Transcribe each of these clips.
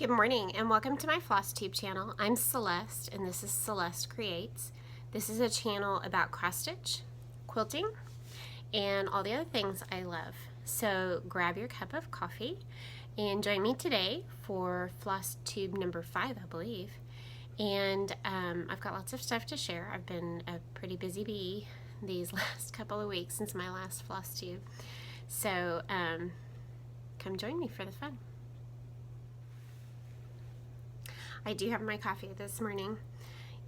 Good morning and welcome to my FlossTube channel. I'm Celeste and this is Celeste Creates. This is a channel about cross stitch, quilting, and all the other things I love. So grab your cup of coffee and join me today for FlossTube number 5, I believe. And I've got lots of stuff to share. I've been a pretty busy bee these last couple of weeks since my last FlossTube. So come join me for the fun. I do have my coffee this morning.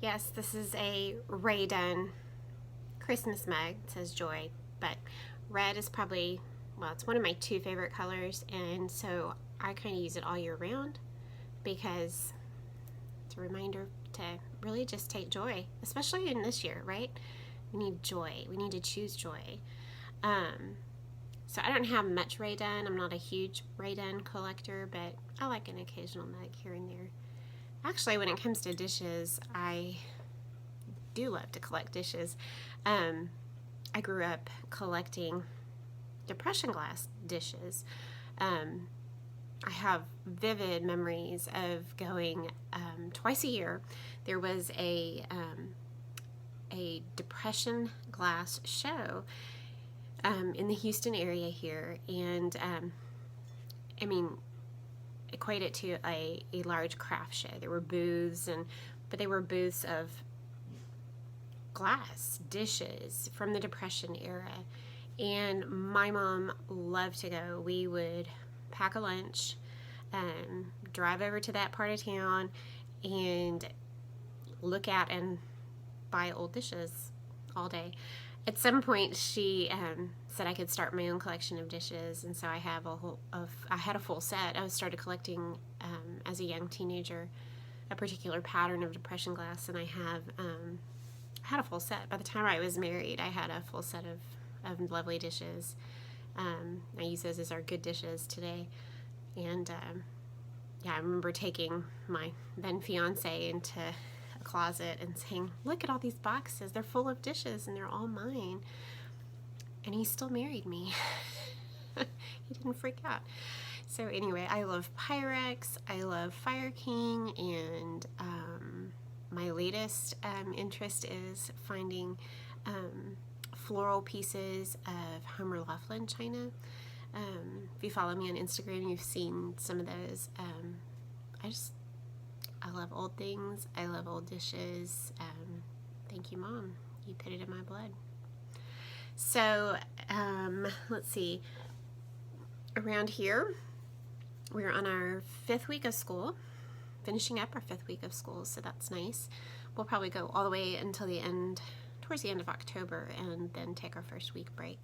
Yes, this is a Rayden Christmas mug. It says joy, but red is probably, well, it's one of my 2 favorite colors, and so I kind of use it all year round because it's a reminder to really just take joy, especially in this year, right? We need joy. We need to choose joy. So I don't have much Rayden. I'm not a huge Rayden collector, but I like an occasional mug here and there. Actually, when it comes to dishes, I do love to collect dishes. I grew up collecting depression glass dishes. I have vivid memories of going twice a year. There was a depression glass show in the Houston area here, and I mean, equate it to a large craft show. There were booths, but they were booths of glass dishes from the Depression era, and my mom loved to go. We would pack a lunch, drive over to that part of town, and look at and buy old dishes all day. At some point, she said I could start my own collection of dishes, and so I have I had a full set. I started collecting as a young teenager a particular pattern of depression glass, and I had a full set. By the time I was married, I had a full set of lovely dishes. I use those as our good dishes today, and yeah, I remember taking my then fiance into a closet and saying, look at all these boxes, they're full of dishes and they're all mine. And he still married me. He didn't freak out. So anyway, I love Pyrex, I love Fire King, and my latest interest is finding floral pieces of Homer Laughlin china. If you follow me on Instagram, you've seen some of those. I love old things. I love old dishes. Thank you, Mom. You put it in my blood. So, let's see. Around here, we're on our 5th week of school, finishing up our 5th week of school, so that's nice. We'll probably go all the way until the end, towards the end of October, and then take our first week break.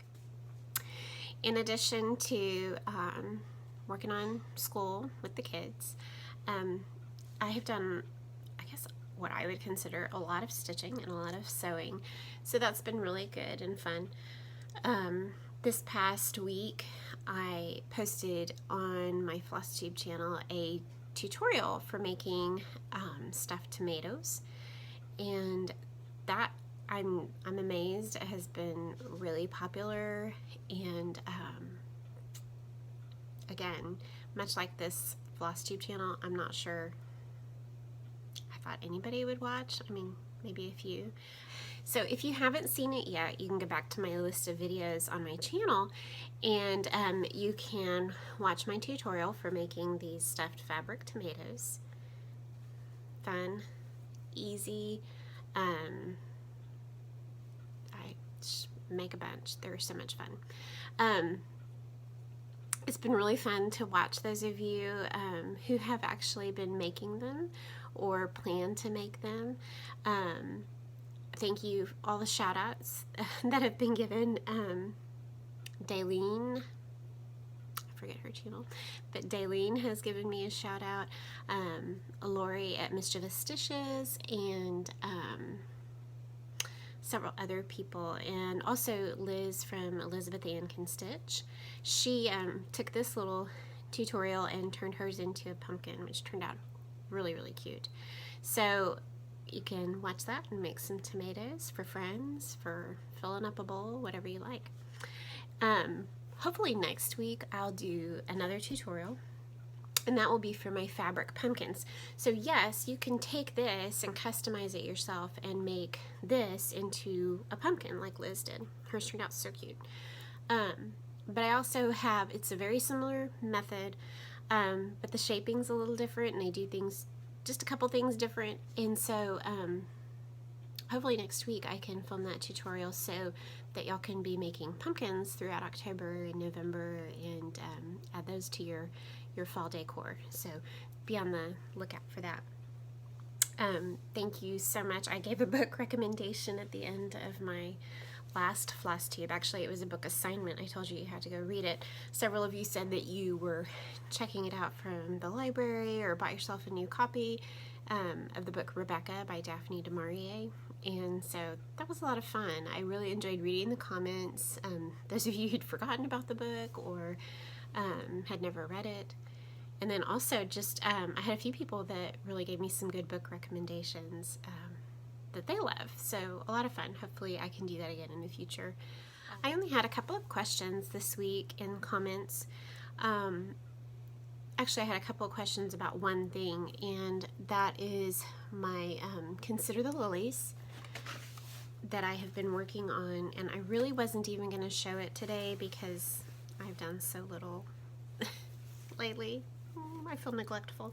In addition to working on school with the kids, I have done, I guess, what I would consider a lot of stitching and a lot of sewing, so that's been really good and fun. This past week, I posted on my FlossTube channel a tutorial for making stuffed tomatoes, and that I'm amazed it has been really popular, and again, much like this FlossTube channel, I'm not sure I thought anybody would watch. I mean, maybe a few. So if you haven't seen it yet, you can go back to my list of videos on my channel, and you can watch my tutorial for making these stuffed fabric tomatoes. Fun, easy. I make a bunch. They're so much fun. It's been really fun to watch those of you who have actually been making them or plan to make them. Thank you, all the shout outs that have been given. Daylene, I forget her channel, but Daylene has given me a shout out. Lori at Mischievous Stitches, and several other people, and also Liz from Elizabeth Ann Can Stitch. She took this little tutorial and turned hers into a pumpkin, which turned out really, really cute. So you can watch that and make some tomatoes for friends, for filling up a bowl, whatever you like. Hopefully next week I'll do another tutorial and that will be for my fabric pumpkins. So yes, you can take this and customize it yourself and make this into a pumpkin like Liz did. Hers turned out so cute. But I also have, it's a very similar method, but the shaping's a little different, and I do things, just a couple things different. And so hopefully next week I can film that tutorial so that y'all can be making pumpkins throughout October and November, and add those to your fall decor. So be on the lookout for that. Thank you so much. I gave a book recommendation at the end of my last FlossTube. Actually, it was a book assignment. I told you you had to go read it. Several of you said that you were checking it out from the library or bought yourself a new copy of the book Rebecca by Daphne du Maurier. And so that was a lot of fun. I really enjoyed reading the comments. Those of you who'd forgotten about the book or had never read it. And then also just, I had a few people that really gave me some good book recommendations that they love. So a lot of fun. Hopefully I can do that again in the future. I only had a couple of questions this week in comments. Actually, I had a couple of questions about one thing, and that is my Consider the Lilies that I have been working on, and I really wasn't even going to show it today because I've done so little lately. I feel neglectful.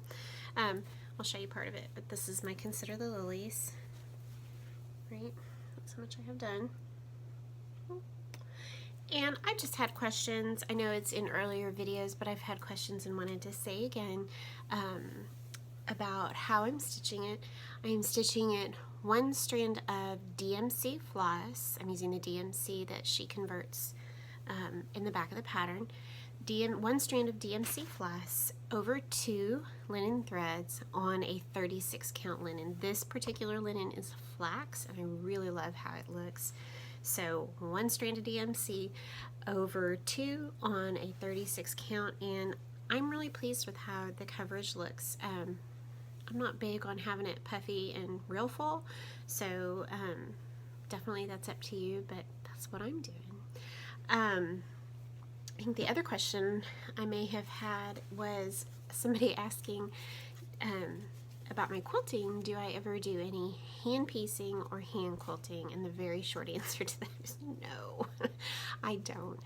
I'll show you part of it, but this is my Consider the Lilies. Right? That's how much I have done. And I just had questions. I know it's in earlier videos, but I've had questions and wanted to say again about how I'm stitching it. I'm stitching it one strand of DMC floss. I'm using the DMC that she converts in the back of the pattern. One strand of DMC floss over 2 linen threads on a 36 count linen. This particular linen is flax, and I really love how it looks. So one strand of DMC over 2 on a 36 count, and I'm really pleased with how the coverage looks. I'm not big on having it puffy and real full, so definitely that's up to you, but that's what I'm doing. I think the other question I may have had was somebody asking about my quilting. Do I ever do any hand piecing or hand quilting? And the very short answer to that is no, I don't.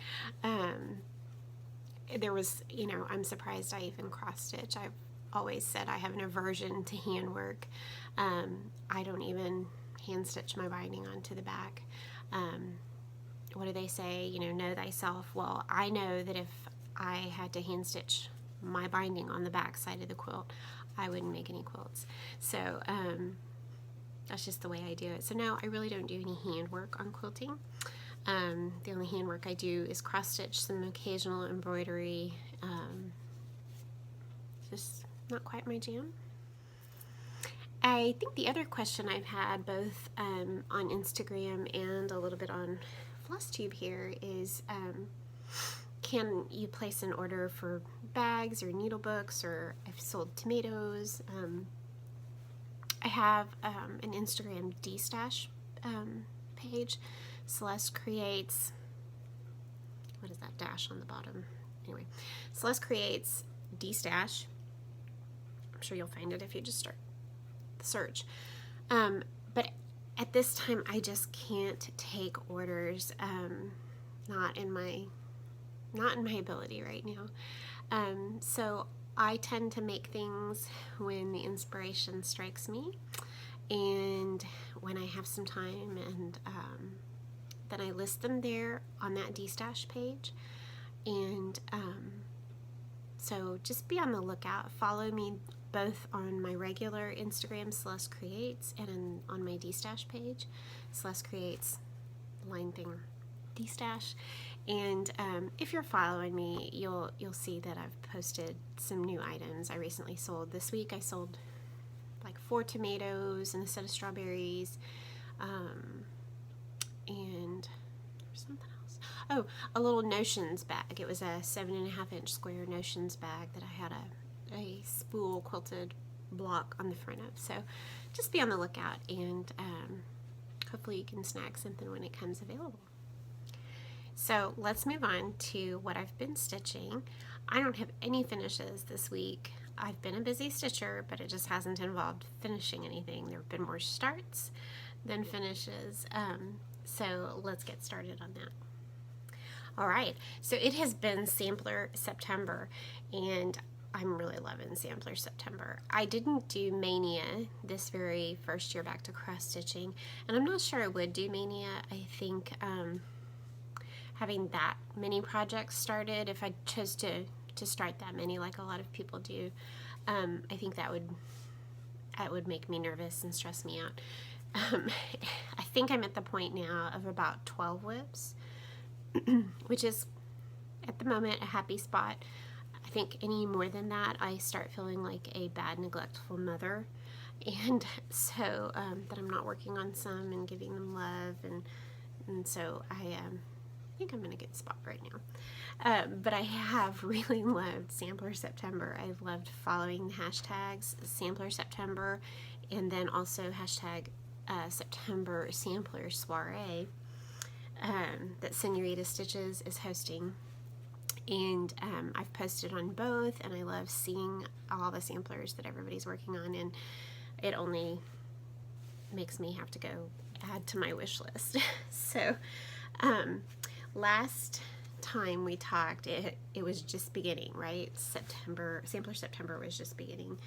There was, you know, I'm surprised I even cross stitch. I've always said I have an aversion to handwork. I don't even hand stitch my binding onto the back. What do they say? You know thyself. Well, I know that if I had to hand stitch my binding on the back side of the quilt, I wouldn't make any quilts. So that's just the way I do it. So no, I really don't do any handwork on quilting. The only handwork I do is cross stitch, some occasional embroidery. Just not quite my jam. I think the other question I've had both on Instagram and a little bit on FlossTube here is, can you place an order for bags or needle books, or I've sold tomatoes. I have an Instagram D-stash page. Celeste Creates, what is that dash on the bottom? Anyway, Celeste Creates D-stash. I'm sure you'll find it if you just start the search. But at this time, I just can't take orders. Not in my ability right now. So I tend to make things when the inspiration strikes me, and when I have some time, and then I list them there on that D-stash page. And so just be on the lookout. Follow me both on my regular Instagram, Celeste Creates, and on my D-stash page, Celeste Creates, line thing, D-stash. And if you're following me, you'll see that I've posted some new items I recently sold. This week I sold like 4 tomatoes and a set of strawberries, and something else. Oh, a little notions bag. It was a 7.5 inch square notions bag that I had a spool quilted block on the front of. So just be on the lookout, and hopefully you can snag something when it comes available. So let's move on to what I've been stitching. I don't have any finishes this week. I've been a busy stitcher, but it just hasn't involved finishing anything. There have been more starts than finishes. So let's get started on that. All right, so it has been Sampler September, and I'm really loving Sampler September. I didn't do Mania this very first year back to cross stitching, and I'm not sure I would do Mania. I think having that many projects started, if I chose to start that many like a lot of people do, I think that would make me nervous and stress me out. I think I'm at the point now of about 12 whips, which is at the moment a happy spot. I think any more than that, I start feeling like a bad, neglectful mother, and so that I'm not working on some and giving them love, and so I think I'm in a good spot right now. But I have really loved Sampler September. I've loved following the hashtags Sampler September, and then also hashtag September Sampler Soiree that Senorita Stitches is hosting, and I've posted on both, and I love seeing all the samplers that everybody's working on, and it only makes me have to go add to my wish list. So last time we talked, it was just beginning, right? Sampler September was just beginning,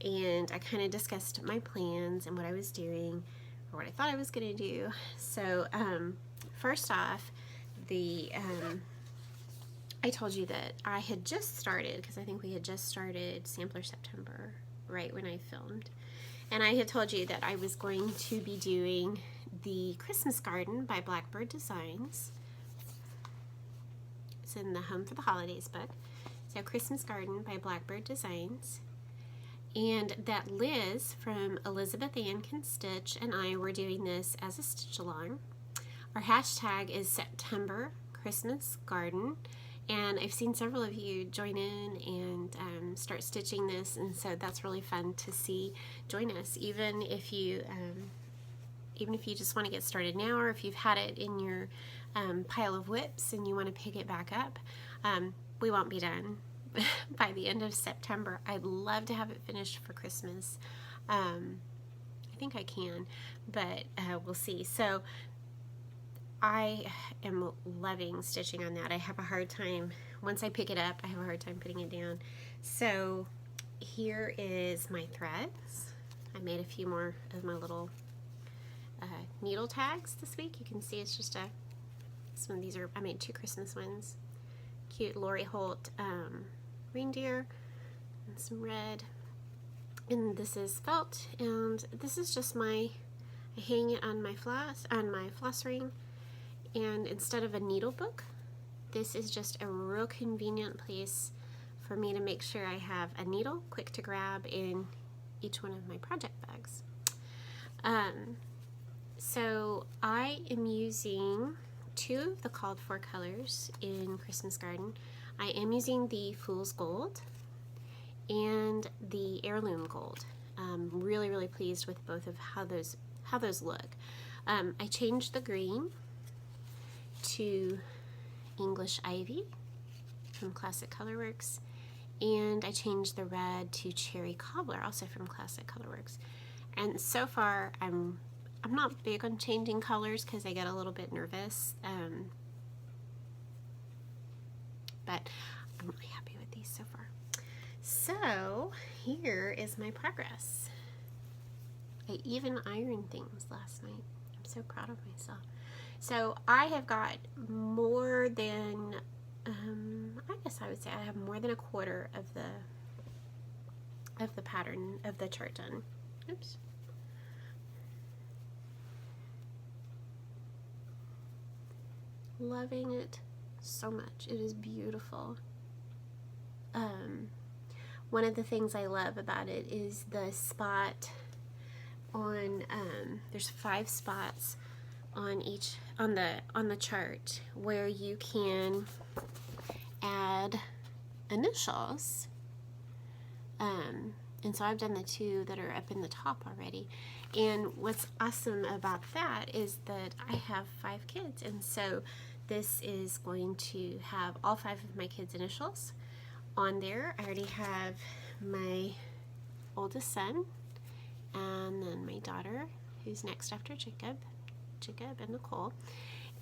and I kind of discussed my plans and what I was doing, or what I thought I was going to do. So first off, I told you that I had just started, because I think we had just started Sampler September right when I filmed, and I had told you that I was going to be doing the Christmas Garden by Blackbird Designs. It's in the Home for the Holidays book. So Christmas Garden by Blackbird Designs, and that Liz from Elizabeth Ann Can Stitch and I were doing this as a stitch along. Our hashtag is September Christmas Garden, and I've seen several of you join in and start stitching this, and so that's really fun to see. Join us, even if you just want to get started now, or if you've had it in your pile of whips and you want to pick it back up. We won't be done by the end of September. I'd love to have it finished for Christmas. I think I can, but we'll see. So I am loving stitching on that. I have a hard time, once I pick it up, I have a hard time putting it down. So here is my threads. I made a few more of my little needle tags this week. You can see it's just some of these are, I made 2 Christmas ones. Cute Lori Holt reindeer and some red. And this is felt, and this is just I hang it on my floss ring. And instead of a needle book, this is just a real convenient place for me to make sure I have a needle quick to grab in each one of my project bags. So I am using 2 of the called for colors in Christmas Garden. I am using the Fool's Gold and the Heirloom Gold. Really, really pleased with both of how those look. I changed the green to English Ivy from Classic Colorworks, and I changed the red to Cherry Cobbler, also from Classic Colorworks. And so far, I'm not big on changing colors because I get a little bit nervous, but I'm really happy with these so far. So here is my progress. I even ironed things last night. I'm so proud of myself. So I have got more than, I guess I would say I have more than a quarter of the pattern of the chart done. Oops. Loving it so much. It is beautiful. One of the things I love about it is the spot on, there's 5 spots on the chart where you can add initials, and so I've done the 2 that are up in the top already. And what's awesome about that is that I have 5 kids, and so this is going to have all 5 of my kids' initials on there. I already have my oldest son, and then my daughter, who's next after Jacob and Nicole.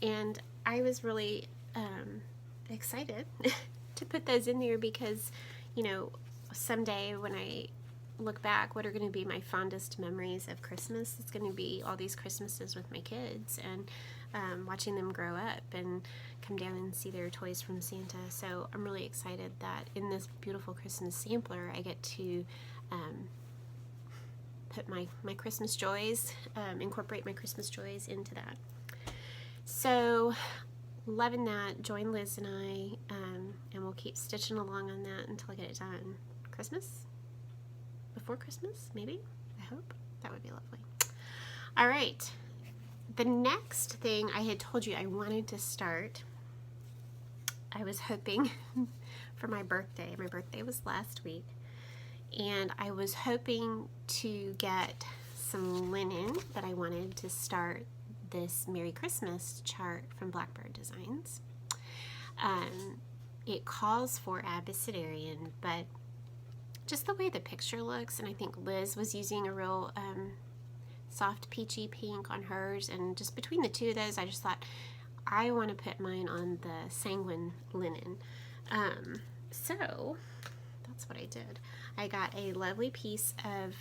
And I was really excited to put those in there because, you know, someday when I look back, what are going to be my fondest memories of Christmas? It's going to be all these Christmases with my kids and watching them grow up and come down and see their toys from Santa. So I'm really excited that in this beautiful Christmas sampler I get to put my Christmas joys, incorporate my Christmas joys into that. So loving that. Join Liz and I, and we'll keep stitching along on that until I get it done. Christmas? Before Christmas, maybe? I hope. That would be lovely. All right. The next thing I had told you I wanted to start, I was hoping for my birthday. My birthday was last week, and I was hoping to get some linen that I wanted to start this Merry Christmas chart from Blackbird Designs. It calls for Abyssinian, but just the way the picture looks, and I think Liz was using a real soft peachy pink on hers, and just between the two of those I just thought I want to put mine on the sanguine linen. So that's what I did. I got a lovely piece of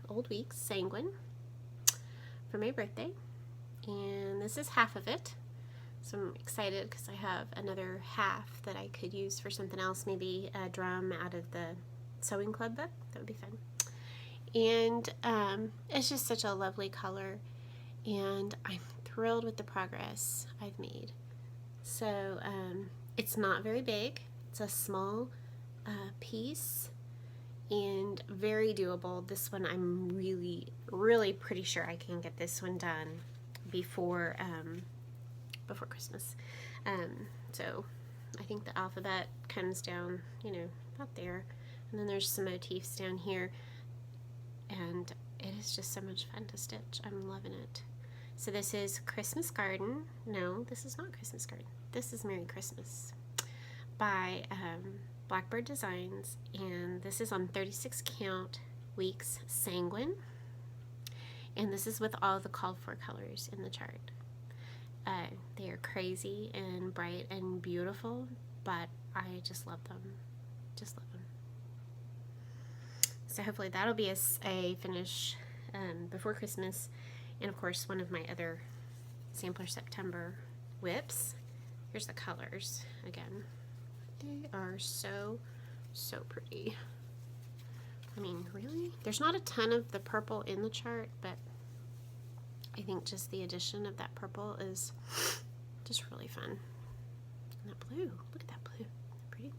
old Weeks sanguine for my birthday, and this is half of it. So I'm excited because I have another half that I could use for something else, maybe a drum out of the sewing club book. That would be fun. And it's just such a lovely color, and I'm thrilled with the progress I've made. So it's not very big. It's a small piece and very doable. This one I'm really pretty sure I can get this one done before Christmas. So I think the alphabet comes down, you know, about there, and then there's some motifs down here, and it is just so much fun to stitch. I'm loving it. So this is Christmas Garden. No, this is not Christmas Garden. This is Merry Christmas by Blackbird Designs, and this is on 36 count Weeks sanguine, and this is with all the called for colors in the chart. They are crazy and bright and beautiful, but I just love them. Just love them. So hopefully that'll be a finish before Christmas. And of course, one of my other Sampler September whips. Here's the colors again. They are so pretty. I mean, really? There's not a ton of the purple in the chart, but I think just the addition of that purple is just really fun. And that blue, look at that blue, pretty.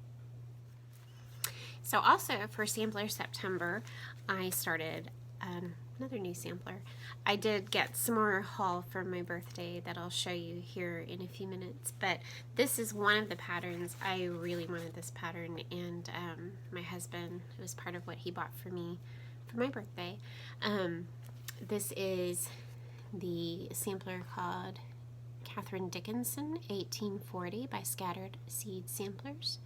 So also for Sampler September, I started another new sampler. I did get some more haul for my birthday that I'll show you here in a few minutes, but this is one of the patterns. I really wanted this pattern, and my husband, it was part of what he bought for me for my birthday. This is the sampler called Catherine Dickinson 1840 by Scattered Seed Samplers.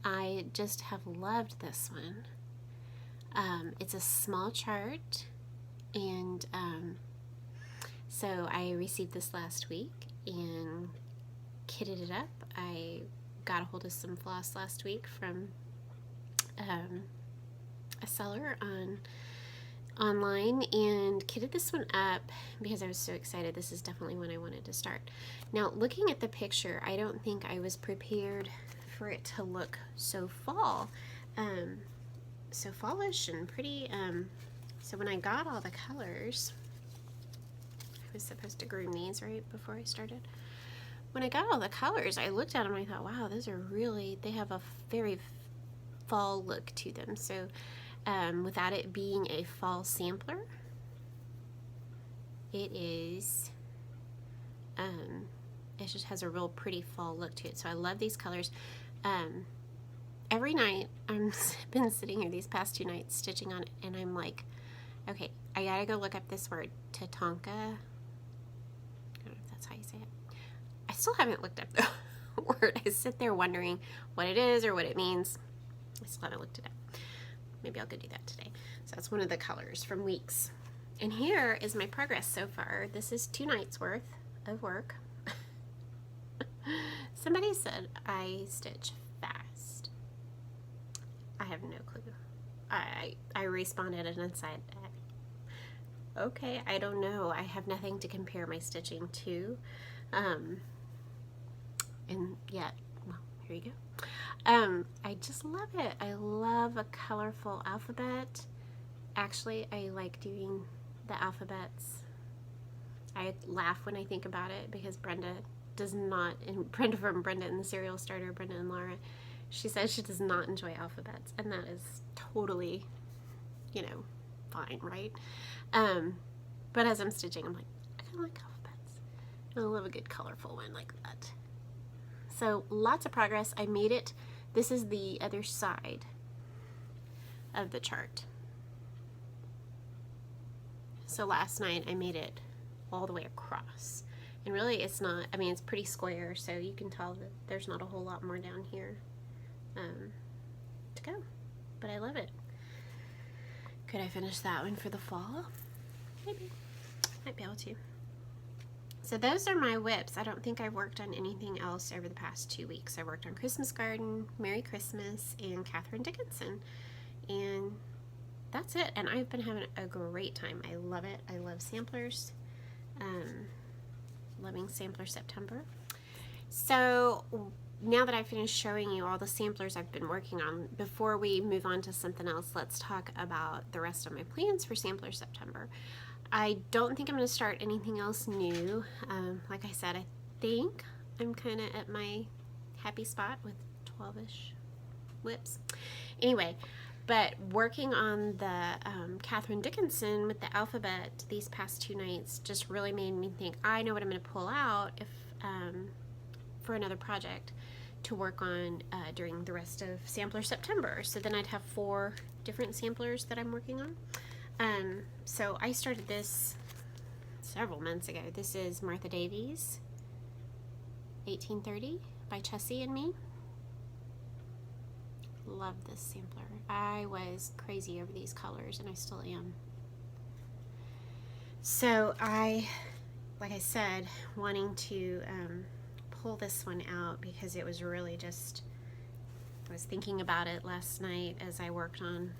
I just have loved this one. It's a small chart, and so I received this last week and kitted it up. I got a hold of some floss last week from a seller online and kitted this one up because I was so excited. This is definitely one I wanted to start. Now, looking at the picture, I don't think I was prepared for it to look so fall, so fallish and pretty. So when I got all the colors, I was supposed to groom these right before I started. When I got all the colors, I looked at them and I thought, wow, those are really, they have a very fall look to them. So without it being a fall sampler, it is, it just has a real pretty fall look to it. So I love these colors. Every night, I've been sitting here these past 2 nights stitching on it, and I'm like, okay, I gotta go look up this word, Tatanka. I don't know if that's how you say it. I still haven't looked up word. I sit there wondering what it is or what it means. I still haven't looked it up. Maybe I'll go do that today. So that's one of the colors from weeks. And here is my progress so far. This is 2 nights worth of work. Somebody said I stitch fast. I have no clue. I responded and said, okay, I don't know. I have nothing to compare my stitching to. And yet, well, here you go. I just love it. I love a colorful alphabet. Actually, I like doing the alphabets. I laugh when I think about it because Brenda does not, and Brenda from Brenda and the Serial Starter, Brenda and Laura, she says she does not enjoy alphabets, and that is totally, you know, fine, right? But as I'm stitching, I'm like, I kind of like alphabets. And I love a good colorful one like that. So lots of progress. I made it. This is the other side of the chart. So last night I made it all the way across. And really it's not, I mean, it's pretty square, so you can tell that there's not a whole lot more down here to go. But I love it. Could I finish that one for the fall? Maybe. Might be able to. So those are my whips. I don't think I've worked on anything else over the past 2 weeks. I worked on Christmas Garden, Merry Christmas, and Catherine Dickinson. And that's it. And I've been having a great time. I love it. I love samplers. Loving Sampler September. So now that I've finished showing you all the samplers I've been working on, before we move on to something else, let's talk about the rest of my plans for Sampler September. I don't think I'm going to start anything else new. Like I said, I think I'm kind of at my happy spot with 12-ish whips. Anyway, but working on the Catherine Dickinson with the alphabet these past 2 nights just really made me think, I know what I'm going to pull out if for another project to work on during the rest of Sampler September. So then I'd have 4 different samplers that I'm working on. So I started this several months ago. This is Martha Davies, 1830 by Chessie and me. Love this sampler. I was crazy over these colors, and I still am. So like I said, wanting to pull this one out because it was really just, I was thinking about it last night as I worked on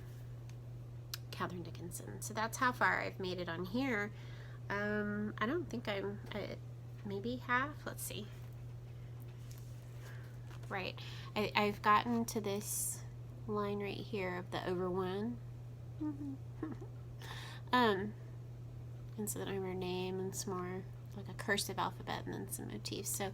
Catherine Dickinson. So that's how far I've made it on here. I don't think I'm at maybe half. Let's see. Right. I've gotten to this line right here of the over 1. And so then I have her name and some more like a cursive alphabet and then some motifs. So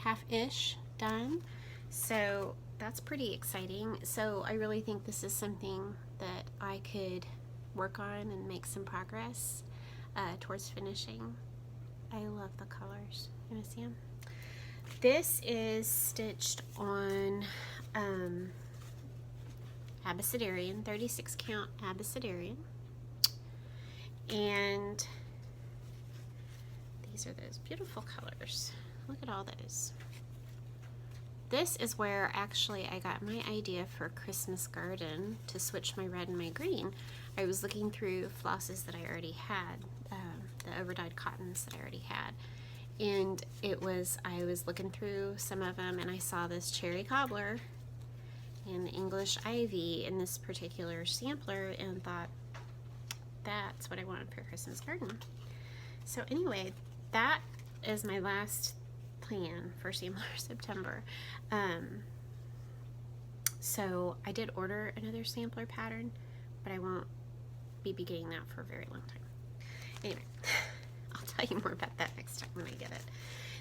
half-ish done. So that's pretty exciting. So I really think this is something that I could work on and make some progress towards finishing. I love the colors. You want to see them? This is stitched on Abecedarian, 36 count Abecedarian. And these are those beautiful colors. Look at all those. This is where actually I got my idea for Christmas Garden to switch my red and my green. I was looking through flosses that I already had, the overdyed cottons that I already had. And I was looking through some of them and I saw this cherry cobbler and English ivy in this particular sampler and thought, that's what I wanted for Christmas Garden. So anyway, that is my last plan for Sampler September. So I did order another sampler pattern, but I won't be getting that for a very long time. Anyway, I'll tell you more about that next time when I get it.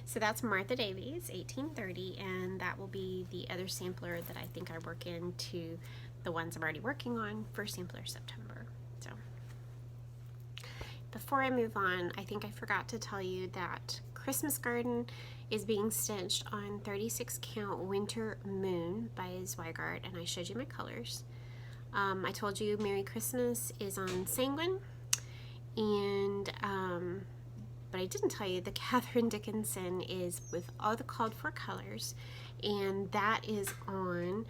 So that's Martha Davies, 1830, and that will be the other sampler that I think I work into the ones I'm already working on for Sampler September. So before I move on, I think I forgot to tell you that Christmas Garden is being stitched on 36 count Winter Moon by Zweigart, and I showed you my colors. I told you Merry Christmas is on Sanguine, and but I didn't tell you, the Catherine Dickinson is with all the called for colors, and that is on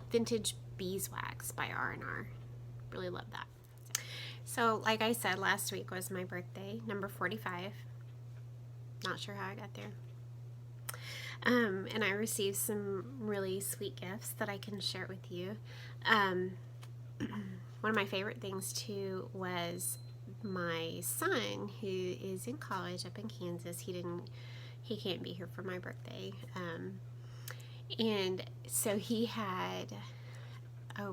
Vintage Beeswax by R&R. Really love that. So like I said, last week was my birthday, number 45. Not sure how I got there. And I received some really sweet gifts that I can share with you. One of my favorite things too was my son, who is in college up in Kansas. He can't be here for my birthday. And so he had,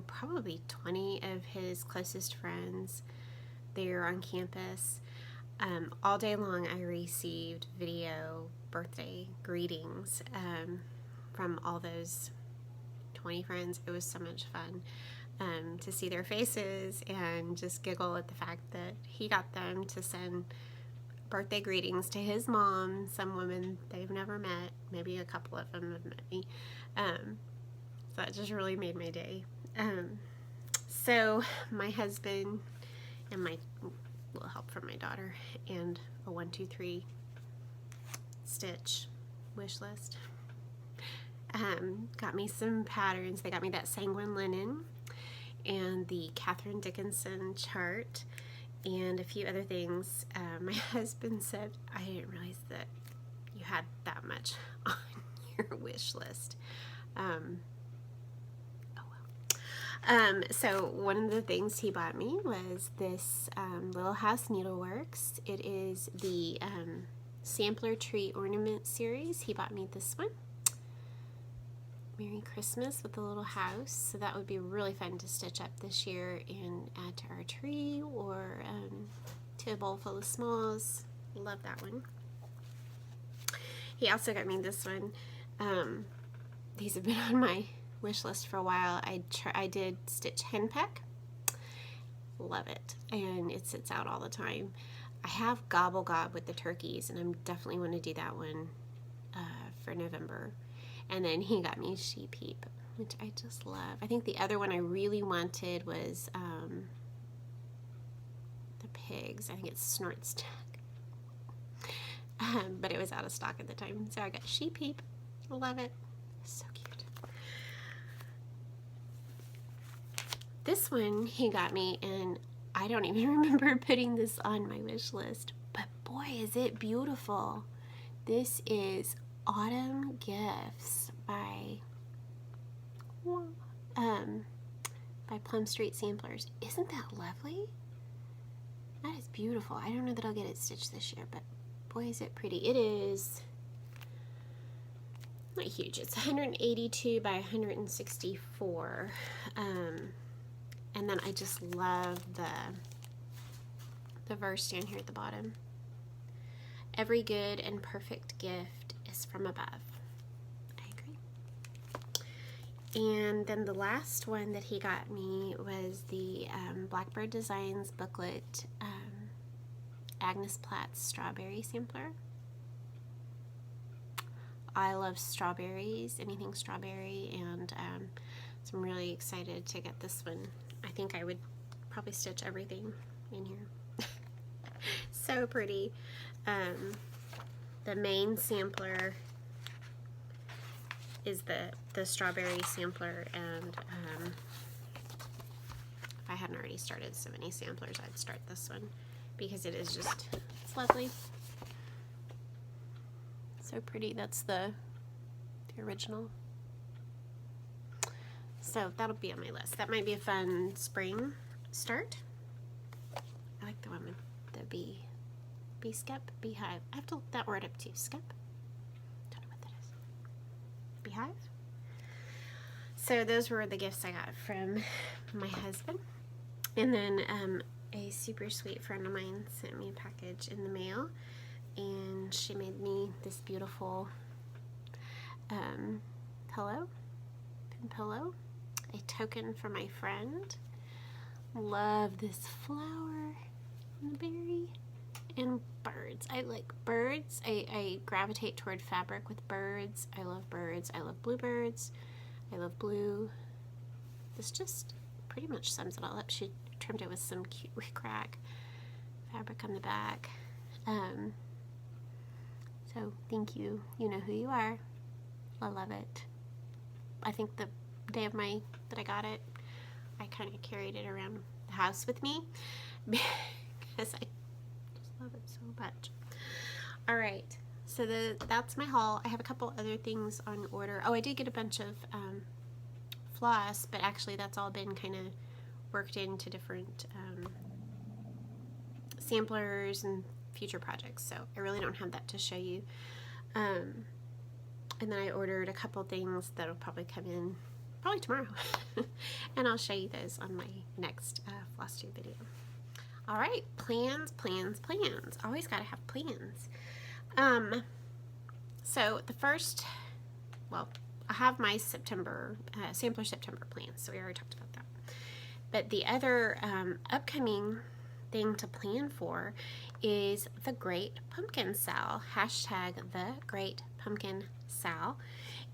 probably 20 of his closest friends there on campus. All day long I received video birthday greetings from all those 20 friends. It was so much fun to see their faces and just giggle at the fact that he got them to send birthday greetings to his mom, some woman they've never met. Maybe a couple of them have met me. So that just really made my day. So my husband and my little help from my daughter and a 1, 2, 3 stitch wish list got me some patterns. They got me that sanguine linen and the Catherine Dickinson chart and a few other things. My husband said, I didn't realize that you had that much on your wish list. So one of the things he bought me was this Little House Needleworks. It is the Sampler Tree Ornament series. He bought me this one. Merry Christmas with a little house. So that would be really fun to stitch up this year and add to our tree or to a bowl full of smalls. Love that one. He also got me this one. These have been on my wish list for a while. I did stitch henpeck. Love it, and it sits out all the time. I have Gobble Gob with the turkeys, and I'm definitely want to do that one for November. And then he got me Sheep Heap, which I just love. I think the other one I really wanted was the pigs. I think it's Snort Stack, but it was out of stock at the time, so I got Sheep Heap. Love it, so cute. This one he got me, and I don't even remember putting this on my wish list, but boy is it beautiful. This is Autumn Gifts by Plum Street Samplers. Isn't that lovely? That is beautiful. I don't know that I'll get it stitched this year, but boy is it pretty. It is not huge. It's 182 by 164. And then I just love the verse down here at the bottom. Every good and perfect gift is from above. I agree. And then the last one that he got me was the Blackbird Designs booklet, Agnes Platts Strawberry Sampler. I love strawberries, anything strawberry, and so I'm really excited to get this one. I think I would probably stitch everything in here. So pretty. The main sampler is the strawberry sampler, and if I hadn't already started so many samplers, I'd start this one because it is just, it's lovely. So pretty. That's the original. So that'll be on my list. That might be a fun spring start. I like the one with the bee skep, beehive. I have to look that word up too. Skep? Don't know what that is. Beehive? So those were the gifts I got from my husband. And then a super sweet friend of mine sent me a package in the mail, and she made me this beautiful pillow, pin pillow. A token for my friend. Love this flower and the berry and birds. I like birds. I gravitate toward fabric with birds. I love birds. I love bluebirds. I love blue. This just pretty much sums it all up. She trimmed it with some cute rickrack fabric on the back. So thank you. You know who you are. I love it. I think the day of that I got it, I kind of carried it around the house with me because I just love it so much. All right, so that's my haul. I have a couple other things on order. Oh, I did get a bunch of floss, but actually that's all been kind of worked into different samplers and future projects, so I really don't have that to show you. And then I ordered a couple things that'll probably come in probably tomorrow and I'll show you those on my next FlossTube video. All right, plans. Always gotta have plans. So the first, well, I have my September sampler September plans, so we already talked about that. But the other upcoming thing to plan for is the Great Pumpkin Sale, hashtag the Great Pumpkin Sale.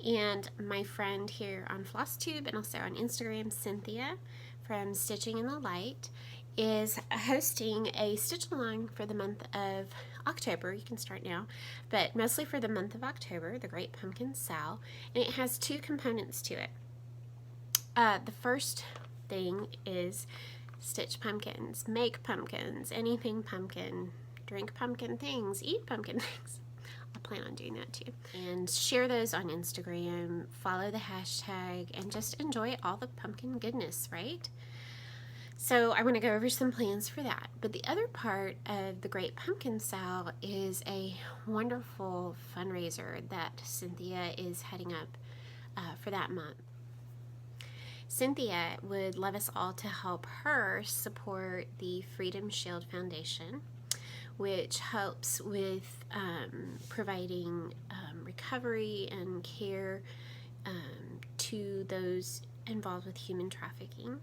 And my friend here on FlossTube and also on Instagram, Cynthia from Stitching in the Light, is hosting a stitch along for the month of October. You can start now, but mostly for the month of October, the Great Pumpkin Sale. And it has two components to it. The first thing is stitch pumpkins, make pumpkins, anything pumpkin, drink pumpkin things, eat pumpkin things. I plan on doing that too. And share those on Instagram, follow the hashtag, and just enjoy all the pumpkin goodness, right? So I want to go over some plans for that. But the other part of the Great Pumpkin Sale is a wonderful fundraiser that Cynthia is heading up for that month. Cynthia would love us all to help her support the Freedom Shield Foundation, which helps with providing recovery and care to those involved with human trafficking.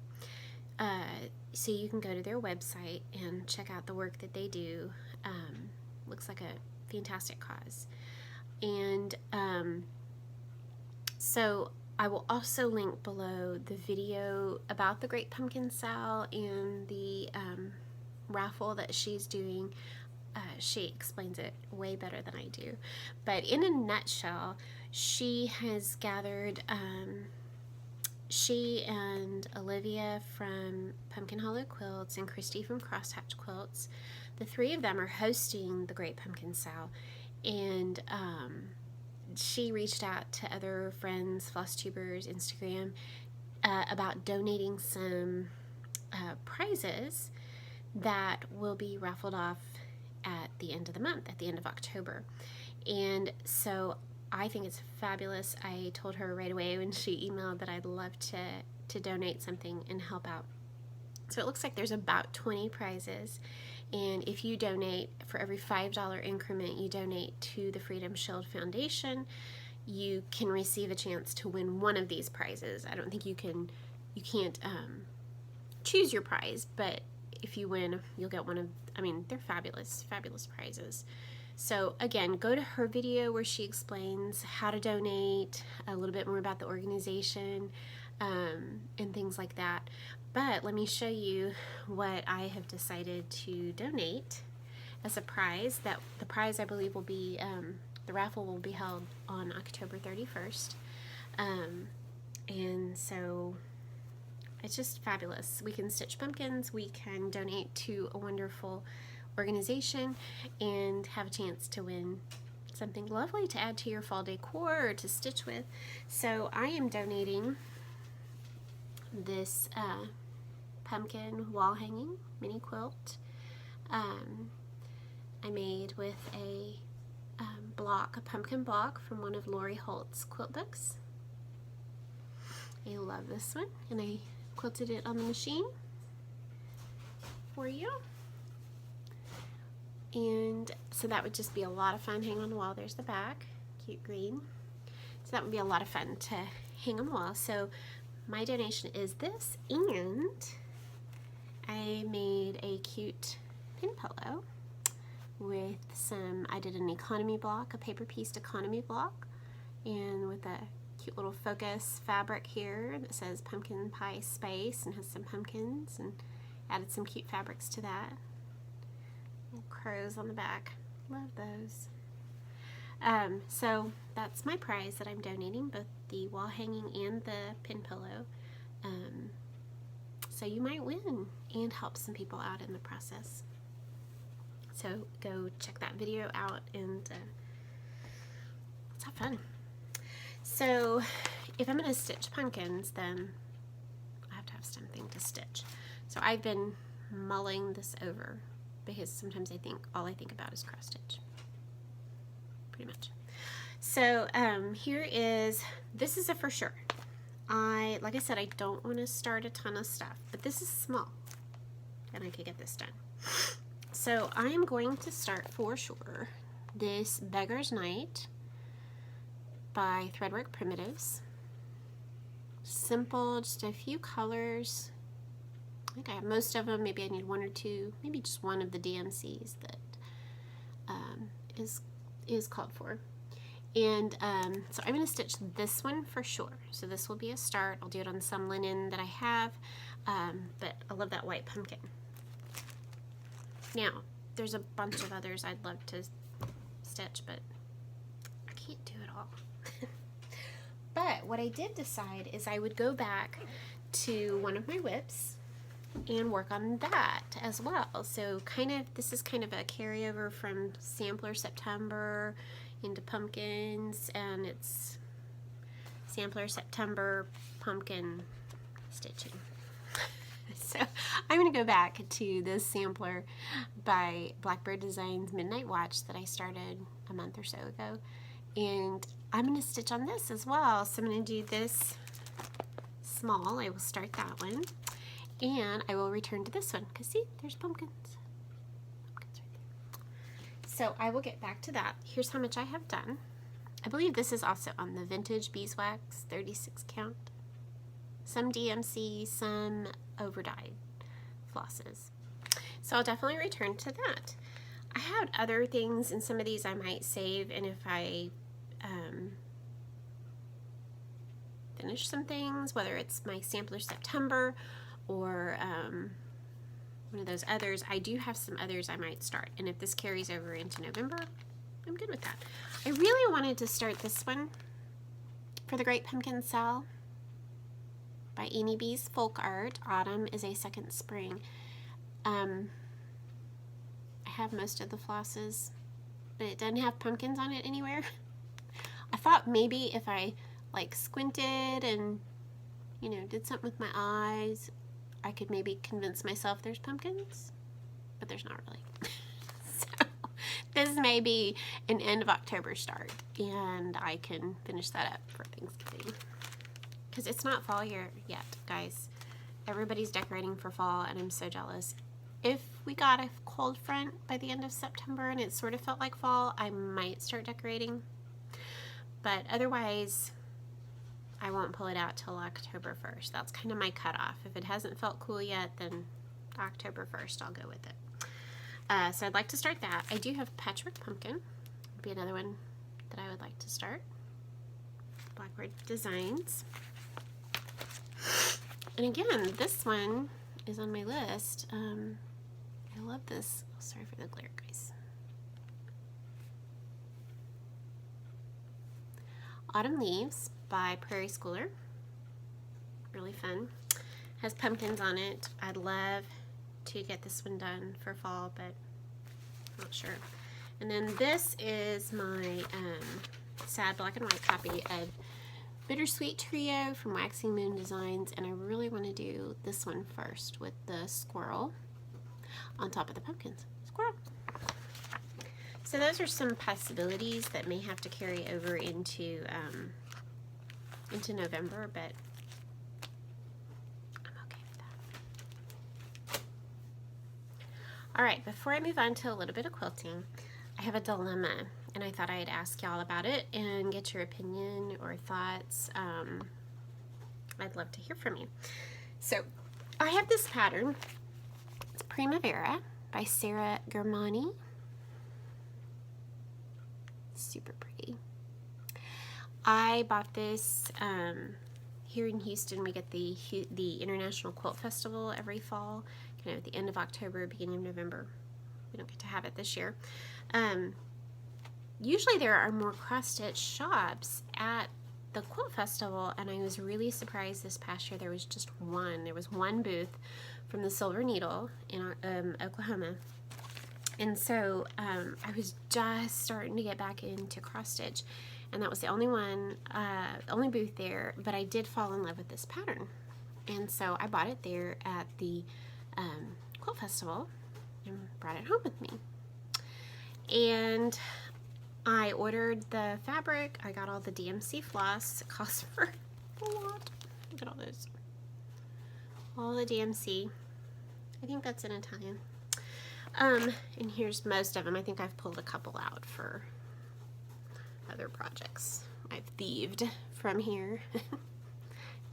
So you can go to their website and check out the work that they do. Looks like a fantastic cause. And so I will also link below the video about the Great Pumpkin Sale and the raffle that she's doing. She explains it way better than I do. But in a nutshell, she has gathered, she and Olivia from Pumpkin Hollow Quilts and Christy from Crosshatch Quilts, the three of them are hosting the Great Pumpkin Sale. And she reached out to other friends, FlossTubers, Instagram, about donating some prizes that will be raffled off at the end of the month, at the end of October. And so I think it's fabulous. I told her right away when she emailed that I'd love to donate something and help out. So it looks like there's about 20 prizes, and if you donate, for every $5 increment you donate to the Freedom Shield Foundation, you can receive a chance to win one of these prizes. I don't think you can't choose your prize, but if you win, you'll get one of, I mean, they're fabulous prizes. So again, go to her video where she explains how to donate, a little bit more about the organization, and things like that. But let me show you what I have decided to donate as a prize. That the prize, I believe, will be, the raffle will be held on October 31st. And so it's just fabulous. We can stitch pumpkins, we can donate to a wonderful organization, and have a chance to win something lovely to add to your fall decor or to stitch with. So I am donating this pumpkin wall hanging mini quilt I made with a pumpkin block from one of Lori Holt's quilt books. I love this one, and I quilted it on the machine for you. And so that would just be a lot of fun hanging on the wall. There's the back, cute green. So that would be a lot of fun to hang on the wall. So my donation is this, and I made a cute pin pillow with some, I did an economy block, a paper pieced economy block, and with a cute little focus fabric here that says pumpkin pie space and has some pumpkins, and added some cute fabrics to that. Little crows on the back. Love those. So that's my prize that I'm donating, both the wall hanging and the pin pillow. So you might win and help some people out in the process. So go check that video out and let's have fun. So if I'm going to stitch pumpkins, then I have to have something to stitch. So I've been mulling this over because sometimes all I think about is cross stitch. Pretty much. So this is a for sure. Like I said, I don't want to start a ton of stuff, but this is small and I could get this done. So I'm going to start for sure this Beggar's Night by Threadwork Primitives. Simple, just a few colors. I think I have most of them. Maybe I need one or two, maybe just one of the DMCs that is called for. And so I'm going to stitch this one for sure. So this will be a start. I'll do it on some linen that I have, but I love that white pumpkin. Now, there's a bunch of others I'd love to stitch, but I can't do it all. But what I did decide is I would go back to one of my whips and work on that as well. So this is kind of a carryover from Sampler September into pumpkins, and it's Sampler September pumpkin stitching. So I'm going to go back to this sampler by Blackbird Designs Midnight Watch that I started a month or so ago, and I'm going to stitch on this as well. So I'm going to do this small. I will start that one, and I will return to this one because see, there's pumpkins. So I will get back to that. Here's how much I have done. I believe this is also on the Vintage Beeswax 36 count. Some DMC, some overdyed flosses. So I'll definitely return to that. I had other things, and some of these I might save, and if I finish some things, whether it's my Sampler September or one of those others, I do have some others I might start, and if this carries over into November, I'm good with that. I really wanted to start this one for the Great Pumpkin Sale by Amy B's Folk Art. Autumn is a second spring. I have most of the flosses, but it doesn't have pumpkins on it anywhere. I thought maybe if I like squinted and did something with my eyes, I could maybe convince myself there's pumpkins, but there's not really. So this may be an end of October start, and I can finish that up for Thanksgiving. Because it's not fall here yet, guys. Everybody's decorating for fall, and I'm so jealous. If we got a cold front by the end of September and it sort of felt like fall, I might start decorating. But otherwise, I won't pull it out till October 1st. That's kind of my cutoff. If it hasn't felt cool yet, then October 1st I'll go with it. So I'd like to start that. I do have Patchwork Pumpkin. Would be another one that I would like to start. Blackbird Designs. And again, this one is on my list. I love this. Oh, sorry for the glare, guys. Autumn Leaves by Prairie Schooler. Really fun. Has pumpkins on it. I'd love to get this one done for fall, but not sure. And then this is my sad black and white copy of Bittersweet Trio from Waxing Moon Designs, and I really want to do this one first with the squirrel on top of the pumpkins. Squirrel! So those are some possibilities that may have to carry over into November, but I'm okay with that. Alright, before I move on to a little bit of quilting, I have a dilemma, and I thought I'd ask y'all about it and get your opinion or thoughts. I'd love to hear from you. So I have this pattern. It's Primavera by Sarah Germani. Super pretty. I bought this here in Houston. We get the International Quilt Festival every fall, kind of at the end of October, beginning of November. we don't get to have it this year. Usually there are more cross-stitch shops at the Quilt Festival, and I was really surprised this past year there was just one. There was one booth from the Silver Needle in Oklahoma. And so I was just starting to get back into cross-stitch, and that was the only one, only booth there, but I did fall in love with this pattern. And so I bought it there at the Quilt Festival and brought it home with me. And I ordered the fabric. I got all the DMC floss. It costs for a lot. Look at all those. All the DMC. I think that's in Italian. And here's most of them. I think I've pulled a couple out for other projects. I've thieved from here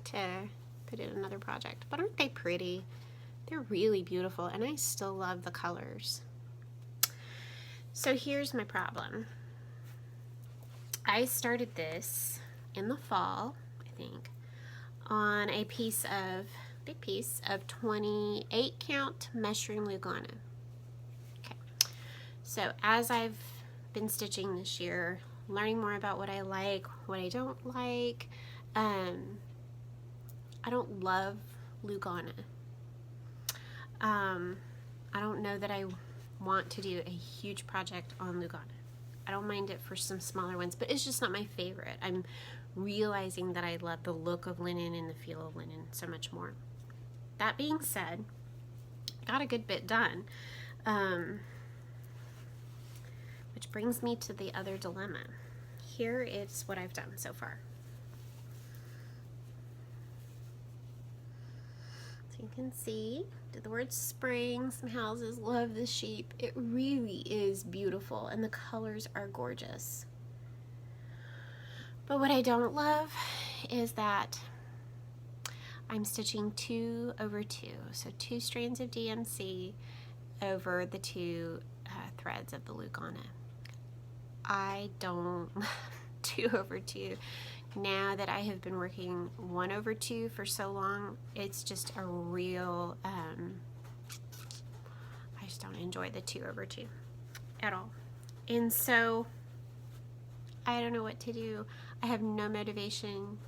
to put in another project. But aren't they pretty? They're really beautiful, and I still love the colors. So here's my problem. I started this in the fall, I think, on a piece of, big piece of 28 count mushroom Lugana. Okay, so as I've been stitching this year, learning more about what I like, what I don't like, I don't love Lugana. I don't know that I want to do a huge project on Lugana. I don't mind it for some smaller ones, but it's just not my favorite. I'm realizing that I love the look of linen and the feel of linen so much more. That being said, I got a good bit done, which brings me to the other dilemma. Here is what I've done so far. So you can see the word spring. Some houses love the sheep. It really is beautiful, and the colors are gorgeous. But what I don't love is that I'm stitching 2 over 2, so 2 strands of DMC over the 2 threads of the Lugana. I don't love 2 over 2. Now that I have been working 1 over 2 for so long, it's just a real, I just don't enjoy the 2 over 2 at all. And so I don't know what to do. I have no motivation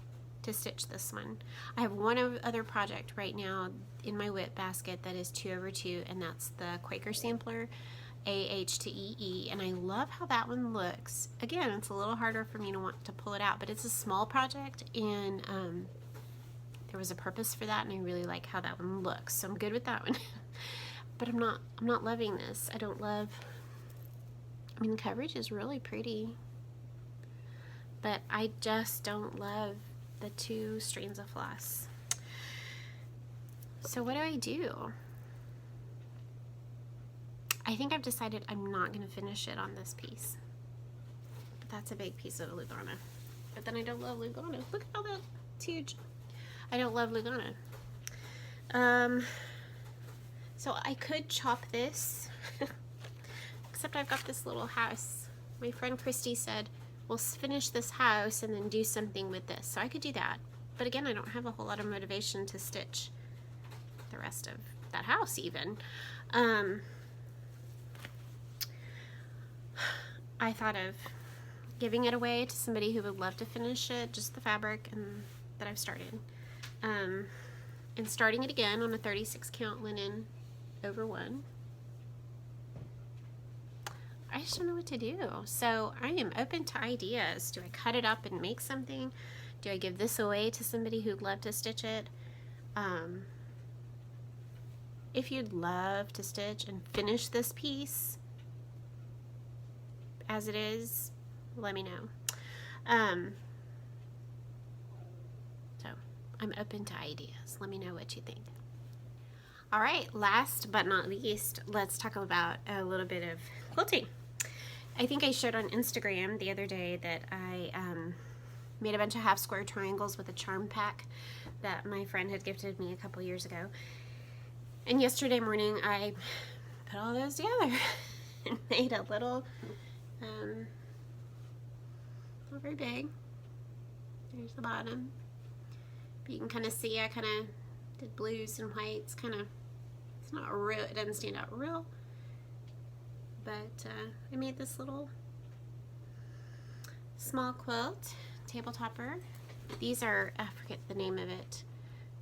to stitch this one. I have one other project right now in my whip basket that is 2 over 2, and that's the Quaker Sampler AH to EE, and I love how that one looks. Again, it's a little harder for me to want to pull it out, but it's a small project, and there was a purpose for that, and I really like how that one looks, so I'm good with that one. But I'm not loving this. I don't love, I mean, the coverage is really pretty, but I just don't love the 2 strands of floss. So what do I do? I think I've decided I'm not going to finish it on this piece. But that's a big piece of Lugana. But then I don't love Lugana. Look at all that. It's huge. I don't love Lugana. So I could chop this. Except I've got this little house. My friend Christy said, we'll finish this house and then do something with this. So I could do that. But again, I don't have a whole lot of motivation to stitch the rest of that house even. I thought of giving it away to somebody who would love to finish it, just the fabric and that I've started. And starting it again on a 36 count linen over 1. I just don't know what to do. So I am open to ideas. Do I cut it up and make something? Do I give this away to somebody who'd love to stitch it? If you'd love to stitch and finish this piece as it is, let me know. So I'm open to ideas. Let me know what you think. All right, last but not least, let's talk about a little bit of quilting. I think I showed on Instagram the other day that I made a bunch of half square triangles with a charm pack that my friend had gifted me a couple years ago. And yesterday morning I put all those together and made a little, not very big. There's the bottom. But you can kind of see I kind of did blues and whites, kind of, it's not real, it doesn't stand out real but I made this little small quilt, tabletopper. These are, I forget the name of it,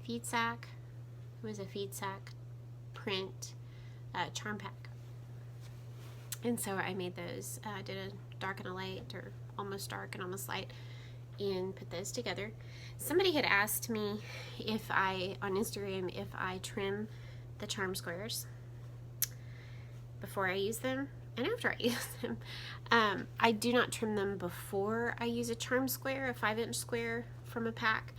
feed sack. It was a feed sack print charm pack. And so I made those. I did a dark and a light, or almost dark and almost light, and put those together. Somebody had asked me if I, on Instagram, if I trim the charm squares before I use them and after I use them. I do not trim them before I use a charm square, a 5-inch square from a pack.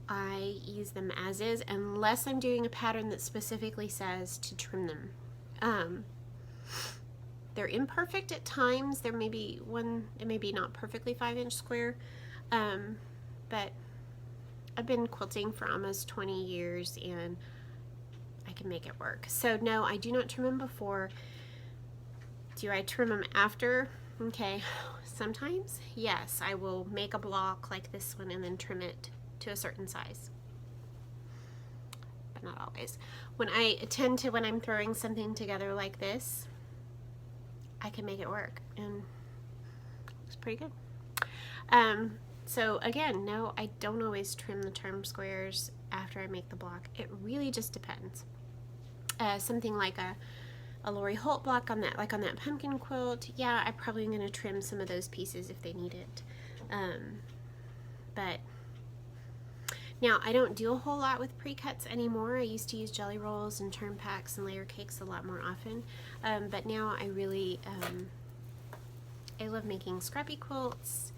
I use them as is, unless I'm doing a pattern that specifically says to trim them. They're imperfect at times. There may be one, it may be not perfectly 5-inch square, but I've been quilting for almost 20 years and I can make it work. So no, I do not trim them before. Do I trim them after? Okay, sometimes, yes, I will make a block like this one and then trim it to a certain size, but not always. When I'm throwing something together like this, I can make it work, and it's pretty good. So again, no, I don't always trim the charm squares after I make the block. It really just depends. Something like a Lori Holt block on that, like on that pumpkin quilt, yeah, I'm probably going to trim some of those pieces if they need it. But now I don't do a whole lot with pre-cuts anymore. I used to use jelly rolls and charm packs and layer cakes a lot more often. But now I really, I love making scrappy quilts.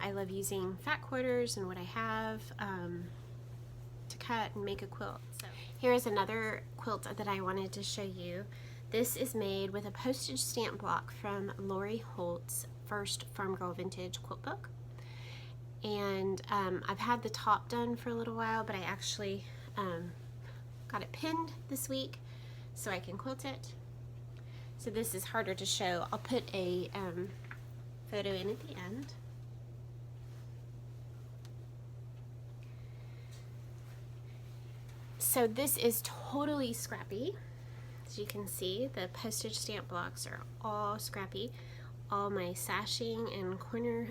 I love using fat quarters and what I have to cut and make a quilt. So here is another quilt that I wanted to show you. This is made with a postage stamp block from Lori Holt's first Farm Girl Vintage quilt book. And I've had the top done for a little while, but I actually got it pinned this week so I can quilt it. So this is harder to show. I'll put a photo in at the end. So this is totally scrappy. As you can see, the postage stamp blocks are all scrappy. All my sashing and corner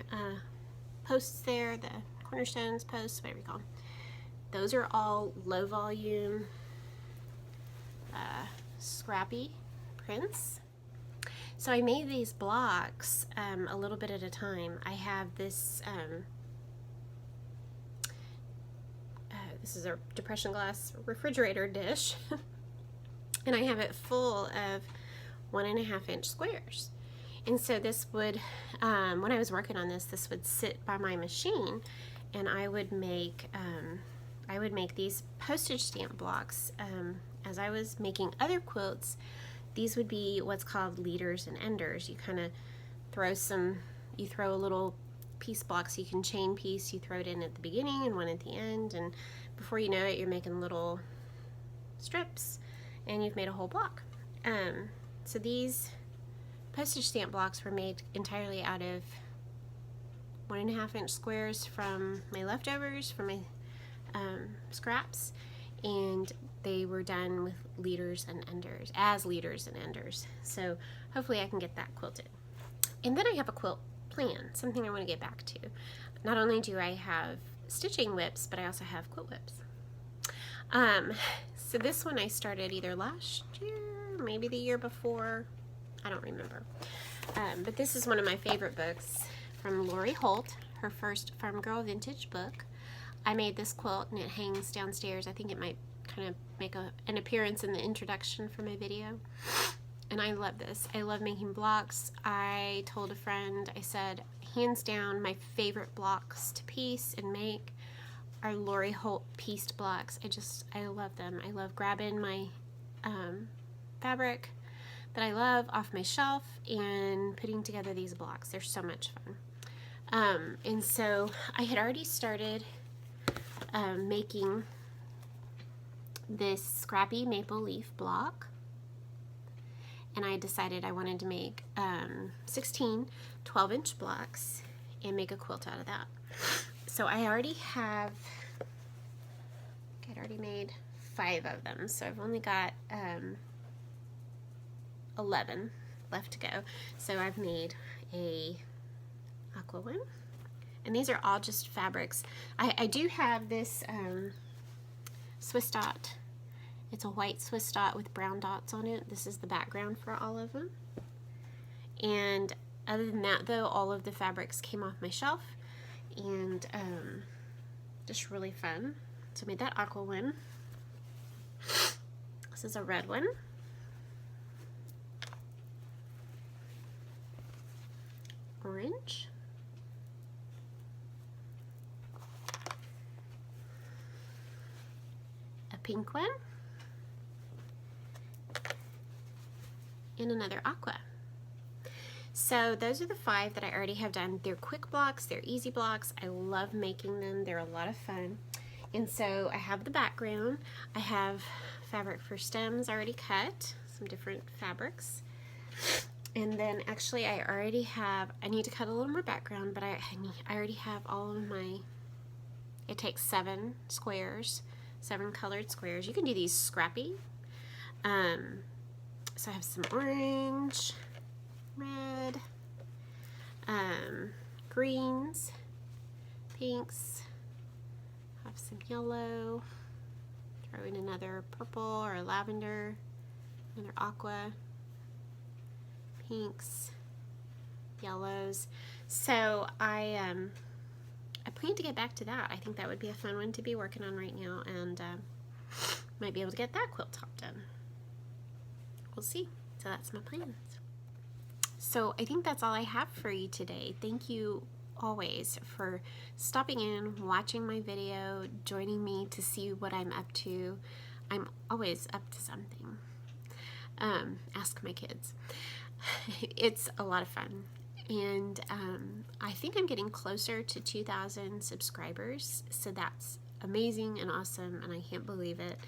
posts there, the cornerstones, posts, whatever you call them, those are all low volume, scrappy prints. So I made these blocks a little bit at a time. I have this, this is a depression glass refrigerator dish, and I have it full of 1.5-inch squares. And so this would, when I was working on this, this would sit by my machine, and I would make these postage stamp blocks. As I was making other quilts, these would be what's called leaders and enders. You kind of throw a little piece block, so you can chain piece. You throw it in at the beginning and one at the end, and before you know it, you're making little strips, and you've made a whole block. So these postage stamp blocks were made entirely out of 1.5-inch squares from my leftovers, from my scraps, and they were done with leaders and enders, as leaders and enders. So hopefully I can get that quilted. And then I have a quilt plan, something I want to get back to. Not only do I have stitching whips, but I also have quilt whips. So this one I started either last year, maybe the year before, I don't remember. But this is one of my favorite books from Lori Holt, her first Farm Girl Vintage book. I made this quilt and it hangs downstairs. I think it might kind of make an appearance in the introduction for my video. And I love this. I love making blocks. I told a friend, I said, hands down, my favorite blocks to piece and make are Lori Holt pieced blocks. I love them. I love grabbing my fabric that I love off my shelf and putting together these blocks. They're so much fun. And so I had already started making this scrappy maple leaf block, and I decided I wanted to make 16 12-inch blocks and make a quilt out of that. So I already have, I'd already made 5 of them, so I've only got 11 left to go. So I've made a aqua one, and these are all just fabrics. I do have this Swiss dot. It's a white Swiss dot with brown dots on it. This is the background for all of them. And other than that though, all of the fabrics came off my shelf, and just really fun. So I made that aqua one. This is a red one. Orange. A pink one. And another aqua. So those are the 5 that I already have done. They're quick blocks, they're easy blocks. I love making them, they're a lot of fun. And so I have the background. I have fabric for stems already cut, some different fabrics. And then actually I need to cut a little more background, but I already have all of my, it takes 7 squares, 7 colored squares. You can do these scrappy. So I have some orange, red, greens, pinks, have some yellow, throw in another purple or lavender, another aqua, pinks, yellows. So I plan to get back to that. I think that would be a fun one to be working on right now, and might be able to get that quilt top done. We'll see. So that's my plans. So I think that's all I have for you today. Thank you always for stopping in, watching my video, joining me to see what I'm up to. I'm always up to something. Ask my kids. It's a lot of fun. And I think I'm getting closer to 2,000 subscribers. So that's amazing and awesome, and I can't believe it.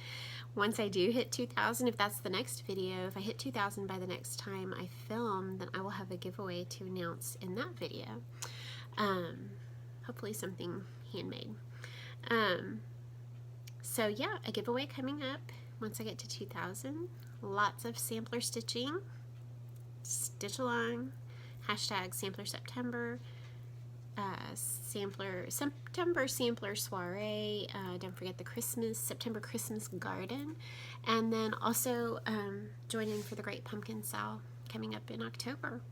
Once I do hit 2,000, if that's the next video, if I hit 2,000 by the next time I film, then I will have a giveaway to announce in that video. Hopefully something handmade. So yeah, a giveaway coming up once I get to 2,000. Lots of sampler stitching. Stitch along. Hashtag Sampler September. September Sampler Soiree. Don't forget the September Christmas Garden. And then also join in for the Great Pumpkin Sale coming up in October.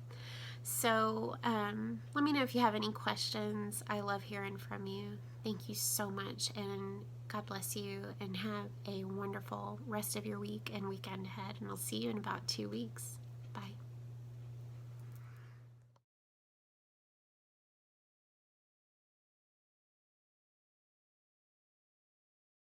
So let me know if you have any questions. I love hearing from you. Thank you so much, and God bless you, and have a wonderful rest of your week and weekend ahead, and I'll see you in about 2 weeks. Bye.